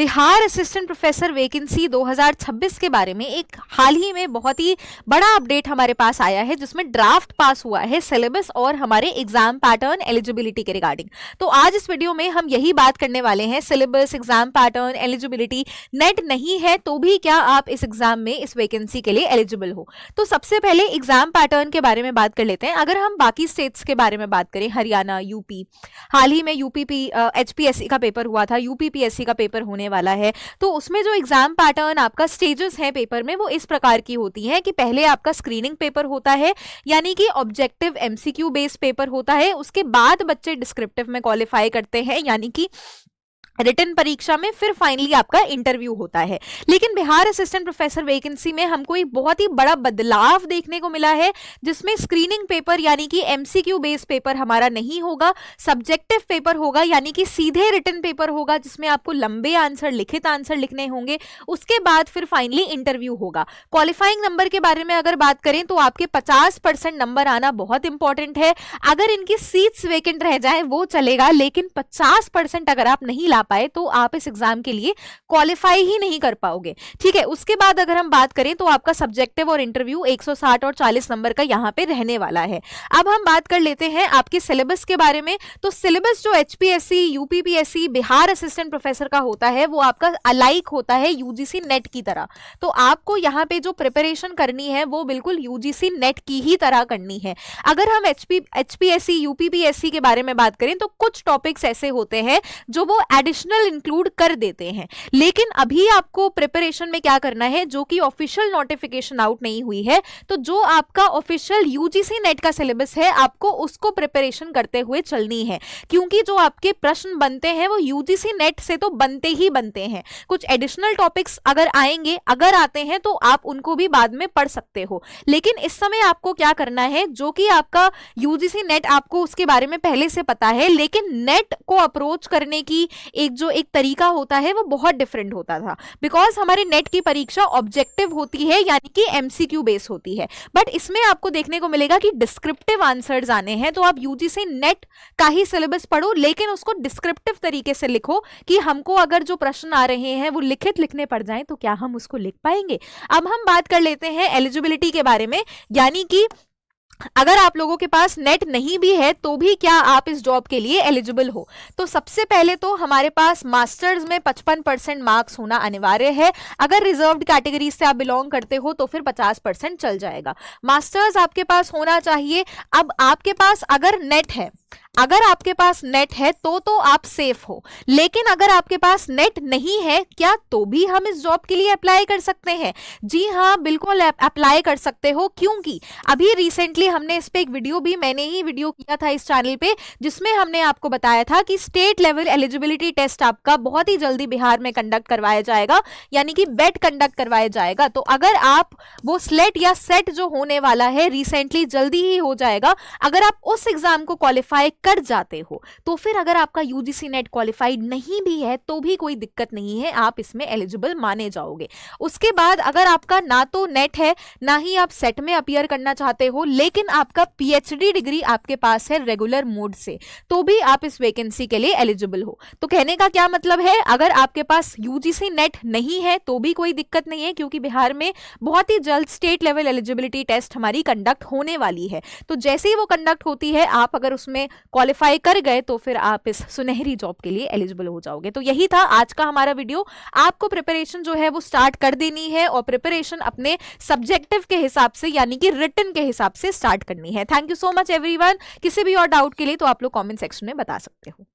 Bihar assistant professor vacancy 2026 के बारे में एक हाल ही में बहुत ही बड़ा अपडेट हमारे पास आया है, जिसमें ड्राफ्ट पास हुआ है सिलेबस और हमारे एग्जाम पैटर्न एलिजिबिलिटी के रिगार्डिंग। तो आज इस वीडियो में हम यही बात करने वाले हैं, syllabus, exam pattern, eligibility. Net नहीं है तो भी क्या आप इस एग्जाम में इस वैकेंसी के लिए एलिजिबल हो। तो सबसे पहले एग्जाम पैटर्न के बारे में बात कर लेते हैं। अगर हम बाकी स्टेट्स के बारे में बात करें, हरियाणा, यूपी, हाल ही में HPSC का पेपर हुआ था, UPPSC का पेपर होने वाला है, तो उसमें जो एग्जाम पैटर्न आपका स्टेजेस है पेपर में वो इस प्रकार की होती है कि पहले आपका स्क्रीनिंग पेपर होता है, यानी कि ऑब्जेक्टिव MCQ बेस्ड पेपर होता है। उसके बाद बच्चे डिस्क्रिप्टिव में क्वालिफाई करते हैं, यानी कि रिटन परीक्षा में, फिर फाइनली आपका इंटरव्यू होता है। लेकिन बिहार असिस्टेंट प्रोफेसर वैकेंसी में हमको एक बहुत ही बड़ा बदलाव देखने को मिला है, जिसमें स्क्रीनिंग पेपर यानी कि MCQ बेस्ड पेपर हमारा नहीं होगा, सब्जेक्टिव पेपर होगा, यानी कि सीधे रिटन पेपर होगा जिसमें आपको लंबे आंसर, लिखित आंसर लिखने होंगे। उसके बाद फिर फाइनली इंटरव्यू होगा। क्वालिफाइंग नंबर के बारे में अगर बात करें तो आपके 50% नंबर आना बहुत इंपॉर्टेंट है। अगर इनकी सीट्स वेकेंट रह जाए वो चलेगा, लेकिन 50% अगर आप नहीं ला पाए तो आप इस एग्जाम के लिए क्वालिफाई ही नहीं कर पाओगे। ठीक है, उसके बाद अगर हम बात करें तो आपका सब्जेक्टिव और इंटरव्यू 160 और 40 नंबर का यहां पे रहने वाला है। अब हम बात कर लेते हैं आपके सिलेबस के बारे में। तो सिलेबस जो HPSC, UPPSC, Bihar assistant professor का होता है वो आपका अलाइक होता है UGC नेट की तरह। तो आपको यहाँ पे जो प्रिपरेशन करनी है वो बिल्कुल UGC नेट की ही तरह करनी है। अगर हम HPSC, UPPSC के बारे में बात करें तो कुछ टॉपिक्स ऐसे होते हैं जो वो एडिशनल इंक्लूड कर देते हैं, लेकिन अभी आपको प्रिपरेशन में क्या करना है, जो कि ऑफिशियल नोटिफिकेशन आउट नहीं हुई है, तो जो आपका ऑफिशियल UGC नेट का सिलेबस है आपको उसको प्रिपरेशन करते हुए चलनी है, क्योंकि जो आपके प्रश्न बनते हैं वो UGC नेट से तो बनते ही बनते हैं। कुछ एडिशनल टॉपिक्स अगर आएंगे, अगर आते हैं तो आप उनको भी बाद में पढ़ सकते हो, लेकिन इस समय आपको क्या करना है, जो कि आपका UGC नेट आपको उसके बारे में पहले से पता है, लेकिन नेट को अप्रोच करने की एक तरीका होता है वो बहुत डिफरेंट होता था, बिकॉज हमारे नेट की परीक्षा ऑब्जेक्टिव होती है, यानी कि MCQ बेस होती है। बट इसमें आपको देखने को मिलेगा कि डिस्क्रिप्टिव आंसर्स आने हैं, तो आप UGC नेट का ही सिलेबस पढ़ो, लेकिन उसको डिस्क्रिप्टिव तरीके से लिखो कि हमको अगर जो प्रश्न आ रहे हैं वो लिखित लिखने पड़ जाएं तो क्या हम उसको लिख पाएंगे। अब हम बात कर लेते हैं एलिजिबिलिटी के बारे में, यानी कि अगर आप लोगों के पास नेट नहीं भी है तो भी क्या आप इस जॉब के लिए एलिजिबल हो। तो सबसे पहले तो हमारे पास मास्टर्स में 55% मार्क्स होना अनिवार्य है। अगर रिजर्व्ड कैटेगरी से आप बिलोंग करते हो तो फिर 50% चल जाएगा। मास्टर्स आपके पास होना चाहिए। अब आपके पास अगर नेट है, अगर आपके पास नेट है तो आप सेफ हो, लेकिन अगर आपके पास नेट नहीं है क्या, तो भी हम इस जॉब के लिए अप्लाई कर सकते हैं। जी हाँ, बिल्कुल अप्लाई कर सकते हो, क्योंकि अभी रिसेंटली हमने इस पे एक वीडियो भी, मैंने ही वीडियो किया था इस चैनल पे, जिसमें हमने आपको बताया था कि स्टेट लेवल एलिजिबिलिटी टेस्ट आपका बहुत ही जल्दी बिहार में कंडक्ट करवाया जाएगा, यानी कि बेट कंडक्ट करवाया जाएगा। तो अगर आप वो स्लेट या सेट जो होने वाला है रिसेंटली जल्दी ही हो जाएगा, अगर आप उस एग्जाम को क्वालिफाई कर जाते हो तो फिर अगर आपका UGC नेट क्वालिफाइड नहीं भी है तो भी कोई दिक्कत नहीं है, आप इसमें एलिजिबल माने जाओगे। उसके बाद अगर आपका ना तो नेट है ना ही आप सेट में अपीयर करना चाहते हो, लेकिन आपका PhD डिग्री आपके पास है रेगुलर मोड से, तो भी आप इस वैकेंसी के लिए एलिजिबल हो। तो कहने का क्या मतलब है, अगर आपके पास UGC नेट नहीं है तो भी कोई दिक्कत नहीं है, क्योंकि बिहार में बहुत ही जल्द स्टेट लेवल एलिजिबिलिटी टेस्ट हमारी कंडक्ट होने वाली है। तो जैसे ही वो कंडक्ट होती है, आप अगर उसमें क्वालिफाई कर गए तो फिर आप इस सुनहरी जॉब के लिए एलिजिबल हो जाओगे। तो यही था आज का हमारा वीडियो। आपको प्रिपरेशन जो है वो स्टार्ट कर देनी है, और प्रिपरेशन अपने सब्जेक्टिव के हिसाब से, यानी कि रिटन के हिसाब से स्टार्ट करनी है। Thank you so much everyone. किसी भी और डाउट के लिए तो आप लोग कमेंट सेक्शन में बता सकते हो।